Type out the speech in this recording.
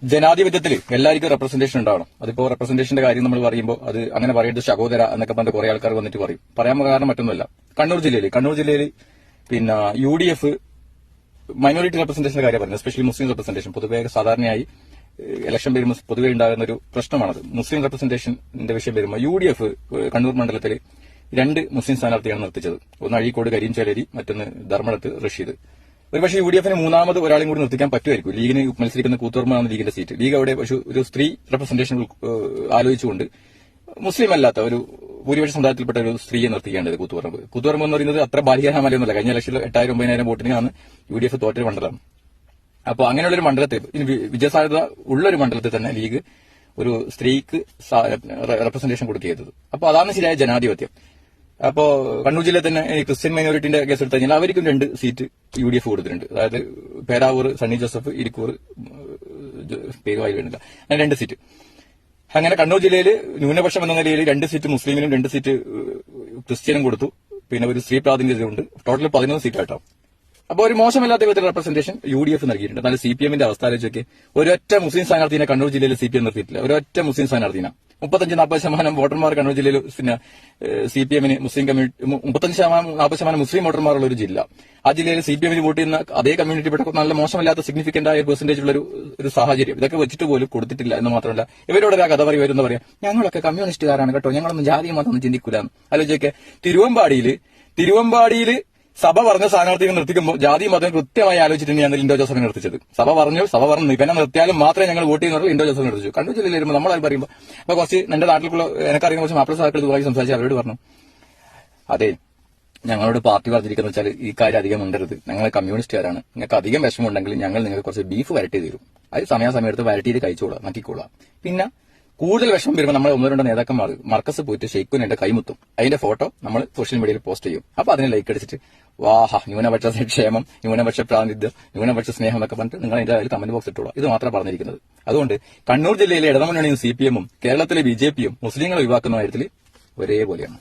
ജനാധിപത്യത്തിൽ എല്ലാവർക്കും റെപ്രസെന്റേഷൻ ഉണ്ടാവണം. അതിപ്പോ റെപ്രസെന്റേഷന്റെ കാര്യം നമ്മൾ പറയുമ്പോൾ അത് അങ്ങനെ പറയേണ്ടത് സഹോദര എന്നൊക്കെ പറഞ്ഞ കുറെ ആൾക്കാർ വന്നിട്ട് പറയും. പറയാൻ കാരണം മറ്റൊന്നുമല്ല. കണ്ണൂർ ജില്ലയിൽ പിന്നെ UDF മൈനോറിറ്റി റെപ്രസെന്റേഷന്റെ കാര്യം പറയുന്നത്, എസ്പെഷ്യലി മുസ്ലിം റെപ്രസെന്റേഷൻ. പൊതുവെ സാധാരണയായി ഇലക്ഷൻ വരുമ്പോൾ പൊതുവെ ഉണ്ടാകുന്ന ഒരു പ്രശ്നമാണത്. മുസ്ലിം റെപ്രസെന്റേഷന്റെ വിഷയം വരുമ്പോൾ UDF കണ്ണൂർ മണ്ഡലത്തിൽ 2 മുസ്ലിം സ്ഥാനാർത്ഥിയാണ് നിർത്തിച്ചത്. ഒന്ന് അഴീക്കോട് കരീംചേലേരി, മറ്റൊന്ന് ധർമ്മടത്ത് റഷീദ്. ഒരുപക്ഷെ UDF മൂന്നാമത് ഒരാളെയും കൂടി നിർത്തിക്കാൻ പറ്റുമായിരിക്കും. ലീഗിന് മത്സരിക്കുന്ന കൂത്തുപറമ്പാണ് ലീഗിന്റെ സീറ്റ്. ലീഗ് അവിടെ ഒരു സ്ത്രീ റെപ്രസെന്റേഷൻ ആലോചിച്ചുകൊണ്ട് മുസ്ലിം അല്ലാത്ത ഒരു ഭൂരിപക്ഷ സമുദായത്തിൽപ്പെട്ട ഒരു സ്ത്രീയെ നിർത്തിക്കേണ്ടത് കൂത്തുപറമ്പ് എന്ന് പറയുന്നത് അത്ര ബാലികരമല്ലൊന്നുമല്ല. കഴിഞ്ഞ ഇലക്ഷനിൽ 8,000-9,000 വോട്ടിനാണ് UDF തോറ്റൊരു മണ്ഡലം. അപ്പോൾ അങ്ങനെയുള്ളൊരു മണ്ഡലത്തിൽ വിജയസാധ്യത ഉള്ളൊരു മണ്ഡലത്തിൽ തന്നെ ലീഗ് ഒരു സ്ത്രീക്ക് റെപ്രസെന്റേഷൻ കൊടുക്കുകയത്. അപ്പോൾ അതാണ് ശരിയായ ജനാധിപത്യം. അപ്പോ കണ്ണൂർ ജില്ലയിൽ തന്നെ ക്രിസ്ത്യൻ മൈനോറിറ്റിന്റെ കേസ് എടുത്തു കഴിഞ്ഞാൽ അവർക്കും 2 സീറ്റ് UDF കൊടുത്തിട്ടുണ്ട്. അതായത് പേരാവൂർ സണ്ണി ജോസഫ്, ഇരിക്കൂർ പേരുമായി വേണ്ടില്ല, അങ്ങനെ 2 സീറ്റ്. അങ്ങനെ കണ്ണൂർ ജില്ലയിൽ ന്യൂനപക്ഷം എന്ന നിലയിൽ 2 സീറ്റ് മുസ്ലിമിനും 2 സീറ്റ് ക്രിസ്ത്യനും കൊടുത്തു. പിന്നെ ഒരു സ്ത്രീ പ്രാതിനിധ്യമുണ്ട്. ടോട്ടൽ 11 സീറ്റായിട്ടോ. അപ്പോൾ ഒരു മോശമല്ലാത്ത വിധത്തിലുള്ള റെപ്രസെന്റേഷൻ UDF നൽകിയിട്ടുണ്ട്. എന്നാൽ CPM-ന്റെ അവസ്ഥ ആലോചിച്ചൊക്കെ ഒരൊറ്റ മുസ്ലിം സ്ഥാനാർത്ഥിനെ കണ്ണൂർ ജില്ലയിൽ CPM നിർത്തിയിട്ടില്ല. ഒരൊറ്റ മുസ്ലിം സ്ഥാനാർത്ഥിനെ 35-40% വോട്ടർമാർ കണ്ണൂർ ജില്ലയിൽ പിന്നെ CPM-ന് മുസ്ലിം കമ്മ്യൂണിറ്റി 35-40% മുസ്ലിം വോട്ടർമാരുള്ള ഒരു ജില്ല. ആ ജില്ലയിൽ CPM-ന് വോട്ട് ചെയ്യുന്ന അതേ കമ്മ്യൂണിറ്റിപ്പെട്ട നല്ല മോശമല്ലാത്ത സിഗ്നിഫിക്കന്റ് ആയ പെർസെന്റേജ് ഉള്ള ഒരു സാഹചര്യം ഇതൊക്കെ വെച്ചിട്ട് പോലും കൊടുത്തിട്ടില്ല എന്ന് മാത്രമല്ല ഇവരോട് ആ കഥ പറയുന്ന പറയാം, ഞങ്ങളൊക്കെ കമ്മ്യൂണിസ്റ്റുകാരാണ് കേട്ടോ, ഞങ്ങളൊന്നും ജാതി മതമൊന്നും ചിന്തിക്കൂല. ആലോചിച്ചൊക്കെ തിരുവമ്പാടിയിൽ സഭ പറഞ്ഞ സ്ഥാനാർത്ഥികൾ നിർത്തിക്കുമ്പോൾ ജാതി മതം കൃത്യമായി ആലോചിച്ചിട്ട് ഞാൻ ലിൻഡോ ജോസഫിനെ നിർത്തിച്ചത്. സഭ പറഞ്ഞു ഇവനെ നിർത്തിയാലും മാത്രമേ ഞങ്ങൾ വോട്ട് ചെയ്യുന്നുള്ളൂ. ലിൻഡോ ജോസഫിനെ നിർത്തിച്ചു. കണ്ണൂർ ജില്ലയിൽ വരുമ്പോൾ നമ്മളത് പറയുമ്പോൾ അപ്പൊ കുറച്ച് എന്റെ നാട്ടിലുള്ള എനിക്കറിയുന്ന കുറച്ച് മാപ്പിള സാഹചര്യത്തിൽ ഇതുമായി സംസാരിച്ച് അവരോട് പറഞ്ഞു, അതെ ഞങ്ങളോട് പാർട്ടി പറഞ്ഞിരിക്കുന്ന വെച്ചാൽ ഈ കാര്യം അധികം ഉണ്ടരുത്, ഞങ്ങൾ കമ്മ്യൂണിസ്റ്റുകാരാണ്, നിങ്ങൾക്ക് അധികം വിഷമമുണ്ടെങ്കിൽ ഞങ്ങൾ നിങ്ങൾക്ക് കുറച്ച് ബീഫ് വരട്ടി തരും, അത് സമയാസമയത്ത് വരട്ടിയിട്ട് കഴിച്ചോളാം, നക്കിക്കോളാം. പിന്നെ കൂടുതൽ വിഷമം വരുമ്പോൾ നമ്മൾ 1-2 നേതാക്കന്മാർ മർക്കസ് പോയിട്ട് ഷെയ്ഖുൻ എന്റെ കൈമുത്തും അതിന്റെ ഫോട്ടോ നമ്മൾ സോഷ്യൽ മീഡിയയിൽ പോസ്റ്റ് ചെയ്യും. അപ്പൊ അതിനെ ലൈക്ക് അടിച്ചിട്ട് വാഹ ന്യൂനപക്ഷ ക്ഷേമം, ന്യൂനപക്ഷ പ്രാതിനിധ്യം, ന്യൂനപക്ഷ സ്നേഹം എന്നൊക്കെ പറഞ്ഞിട്ട് നിങ്ങൾ അതിന്റെ അതിൽ കമന്റ് ബോക്സ് ഇട്ടോളൂ. ഇത് മാത്രം പറഞ്ഞിരിക്കുന്നത്. അതുകൊണ്ട് കണ്ണൂർ ജില്ലയിലെ ഇടതുമുന്നണിയും CPM-ഉം കേരളത്തിലെ BJP-യും മുസ്ലിങ്ങളെ ഒഴിവാക്കുന്ന കാര്യത്തിൽ ഒരേപോലെയാണ്.